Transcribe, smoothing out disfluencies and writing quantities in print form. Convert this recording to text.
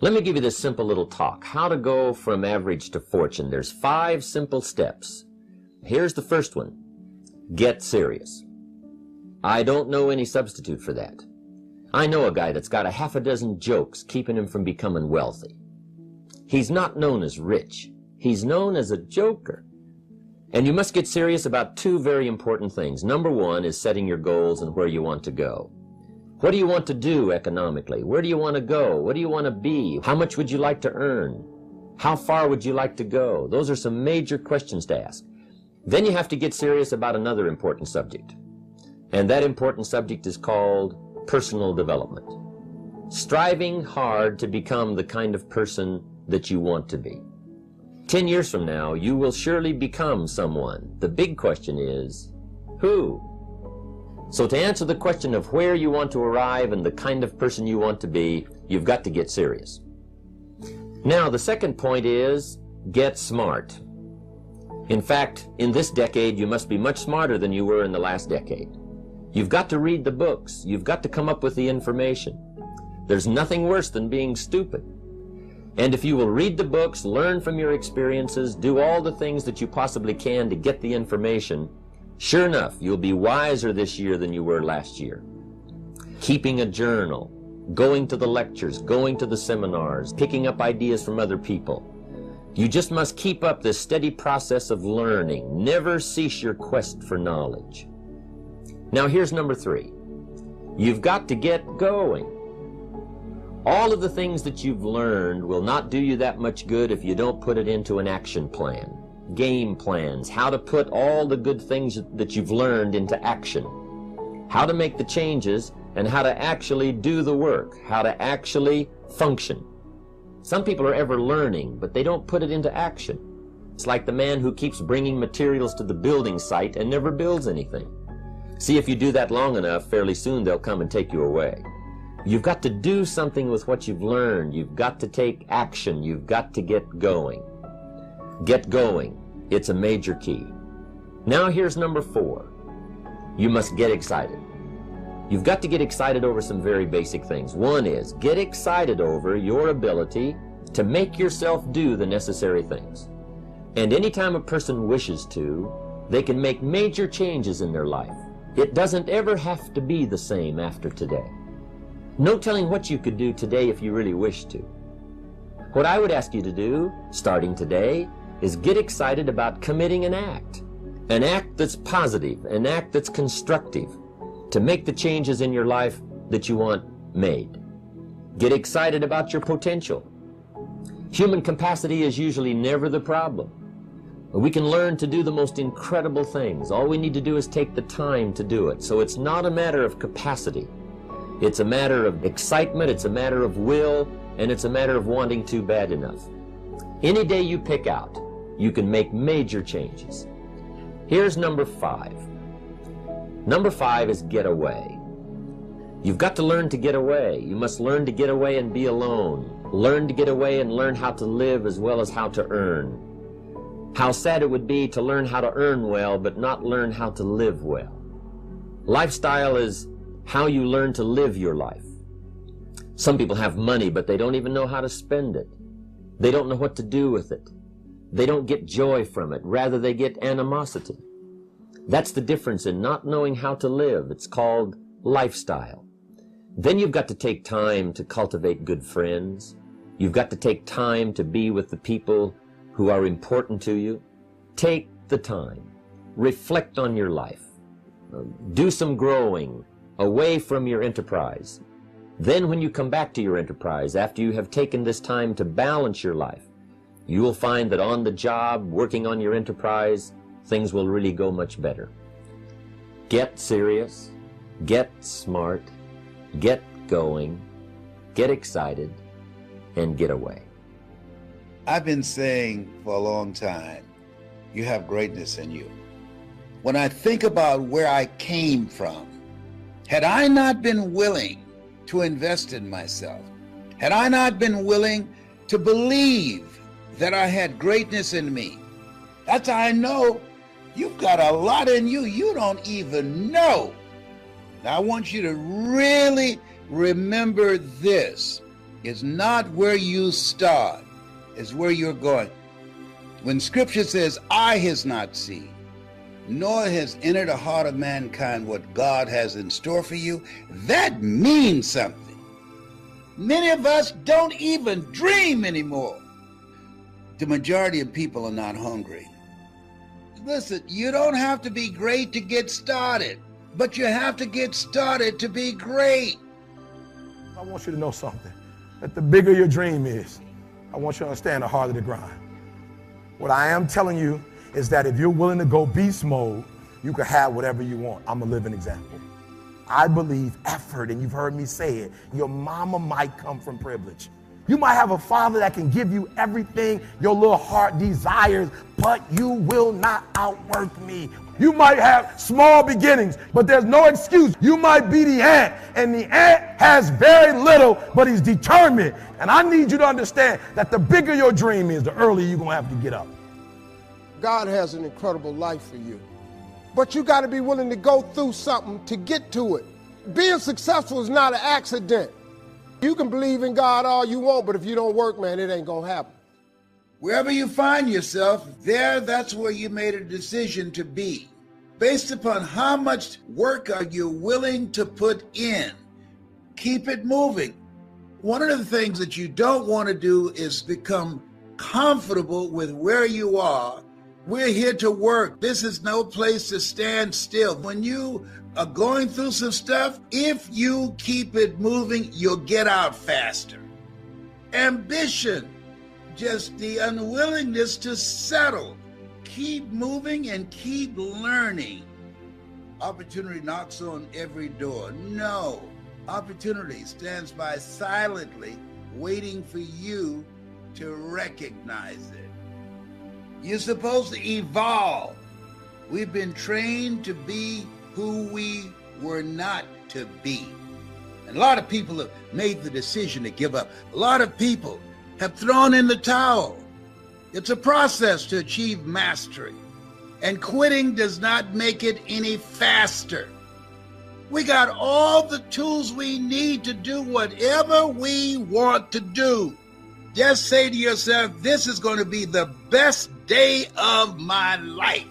Let me give you this simple little talk, how to go from average to fortune. There's 5 simple steps. Here's the first one. Get serious. I don't know any substitute for that. I know a guy that's got a half a dozen jokes keeping him from becoming wealthy. He's not known as rich. He's known as a joker. And you must get serious about 2 very important things. Number 1 is setting your goals and where you want to go. What do you want to do economically? Where do you want to go? What do you want to be? How much would you like to earn? How far would you like to go? Those are some major questions to ask. Then you have to get serious about another important subject. And that important subject is called personal development. Striving hard to become the kind of person that you want to be. 10 years from now, you will surely become someone. The big question is, who? So to answer the question of where you want to arrive and the kind of person you want to be, you've got to get serious. Now, the second point is, get smart. In fact, in this decade, you must be much smarter than you were in the last decade. You've got to read the books. You've got to come up with the information. There's nothing worse than being stupid. And if you will read the books, learn from your experiences, do all the things that you possibly can to get the information, sure enough, you'll be wiser this year than you were last year. Keeping a journal, going to the lectures, going to the seminars, picking up ideas from other people. You just must keep up this steady process of learning. Never cease your quest for knowledge. Now here's number 3. You've got to get going. All of the things that you've learned will not do you that much good if you don't put it into an action plan. Game plans, how to put all the good things that you've learned into action. How to make the changes and how to actually do the work, how to actually function. Some people are ever learning, but they don't put it into action. It's like the man who keeps bringing materials to the building site and never builds anything. See, if you do that long enough, fairly soon they'll come and take you away. You've got to do something with what you've learned. You've got to take action. You've got to get going. Get going. It's a major key. Now here's number 4. You must get excited. You've got to get excited over some very basic things. One is, get excited over your ability to make yourself do the necessary things. And anytime a person wishes to, they can make major changes in their life. It doesn't ever have to be the same after today. No telling what you could do today if you really wish to. What I would ask you to do, starting today, is get excited about committing an act that's positive, an act that's constructive, to make the changes in your life that you want made. Get excited about your potential. Human capacity is usually never the problem. We can learn to do the most incredible things. All we need to do is take the time to do it. So it's not a matter of capacity. It's a matter of excitement, it's a matter of will, and it's a matter of wanting to bad enough. Any day you pick out, you can make major changes. Here's number 5. Number 5 is get away. You've got to learn to get away. You must learn to get away and be alone. Learn to get away and learn how to live as well as how to earn. How sad it would be to learn how to earn well, but not learn how to live well. Lifestyle is how you learn to live your life. Some people have money, but they don't even know how to spend it. They don't know what to do with it. They don't get joy from it. Rather, they get animosity. That's the difference in not knowing how to live. It's called lifestyle. Then you've got to take time to cultivate good friends. You've got to take time to be with the people who are important to you. Take the time. Reflect on your life. Do some growing away from your enterprise. Then when you come back to your enterprise, after you have taken this time to balance your life, you will find that on the job, working on your enterprise, things will really go much better. Get serious, get smart, get going, get excited, and get away. I've been saying for a long time, you have greatness in you. When I think about where I came from, had I not been willing to invest in myself, had I not been willing to believe that I had greatness in me, that's how I know you've got a lot in you you don't even know. Now I want you to really remember this. is not where you start, it's where you're going. When scripture says, eye has not seen, nor has entered the heart of mankind what God has in store for you, that means something. Many of us don't even dream anymore. The majority of people are not hungry. Listen, you don't have to be great to get started, but you have to get started to be great. I want you to know something, that the bigger your dream is, I want you to understand the harder the grind. What I am telling you is that if you're willing to go beast mode, you can have whatever you want. I'm a living example. I believe effort, and you've heard me say it, your mama might come from privilege. You might have a father that can give you everything your little heart desires, but you will not outwork me. You might have small beginnings, but there's no excuse. You might be the ant, and the ant has very little, but he's determined. And I need you to understand that the bigger your dream is, the earlier you're going to have to get up. God has an incredible life for you, but you got to be willing to go through something to get to it. Being successful is not an accident. You can believe in God all you want, but if you don't work, man, it ain't gonna happen. Wherever you find yourself, that's where you made a decision to be. Based upon how much work are you willing to put in, keep it moving. One of the things that you don't want to do is become comfortable with where you are. We're here to work. This is no place to stand still. When you are going through some stuff, if you keep it moving, you'll get out faster. Ambition, just the unwillingness to settle. Keep moving and keep learning. Opportunity knocks on every door. No, opportunity stands by silently, waiting for you to recognize it. You're supposed to evolve. We've been trained to be who we were not to be. And a lot of people have made the decision to give up. A lot of people have thrown in the towel. It's a process to achieve mastery, and quitting does not make it any faster. We got all the tools we need to do whatever we want to do. Just say to yourself, this is going to be the best day of my life.